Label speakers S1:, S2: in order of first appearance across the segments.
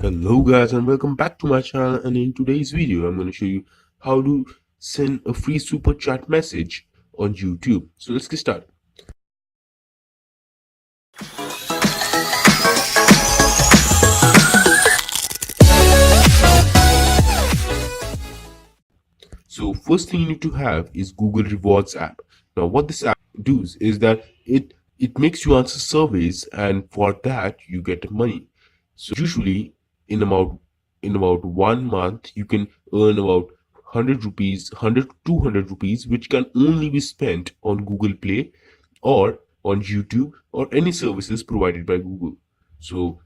S1: Hello guys and welcome back to my channel, and in today's video I'm going to show you how to send a free super chat message on YouTube. So let's get started. So first thing you need to have is Google Rewards app. Now what this app does is that it makes you answer surveys, and for that you get money. So usually in about 1 month you can earn about 100 rupees, 100 200 rupees, which can only be spent on Google Play or on YouTube or any services provided by Google. So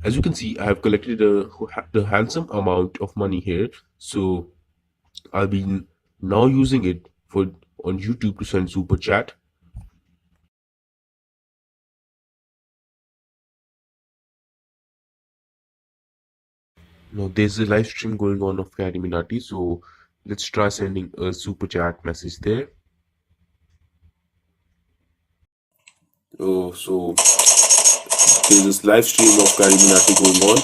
S1: as you can see, I have collected a handsome amount of money here. So I'll be now using it for on YouTube to send super chat. Now there's a live stream going on of Cariminati, so let's try sending a super chat message there. So there's this live stream of Cariminati going on.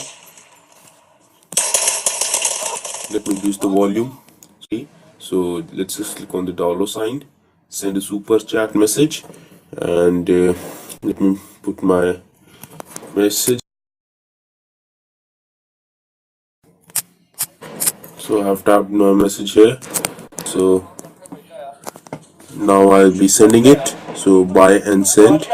S1: Let me reduce the volume. Okay, so let's just click on the dollar sign, send a super chat message, and let me put my message. So I have typed my message here. So now I'll be sending it. So buy and send.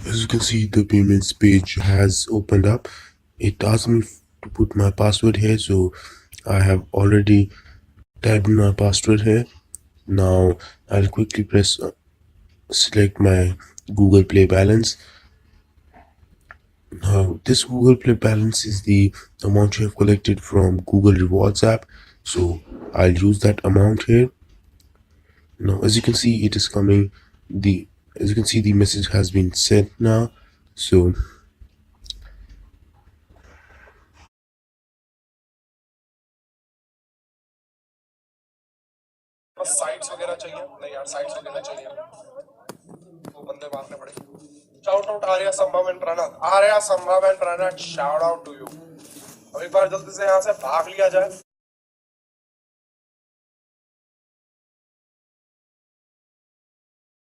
S1: As you can see, the payments page has opened up. It asked me to put my password here, so I have already typed in my password here. Now I'll quickly press select my Google Play balance. Now this Google Play balance is the amount you have collected from Google Rewards app, so I'll use that amount here. Now as you can see, it is coming. As you can see, the message has been sent now. So
S2: बस sites वगैरह चाहिए नहीं यार sites वगैरह चाहिए वो बंदे मारने पड़ेंगे shout out Arya Sambhav and Pranat shout out to you अब एक बार जल्दी से यहाँ से भाग लिया जाए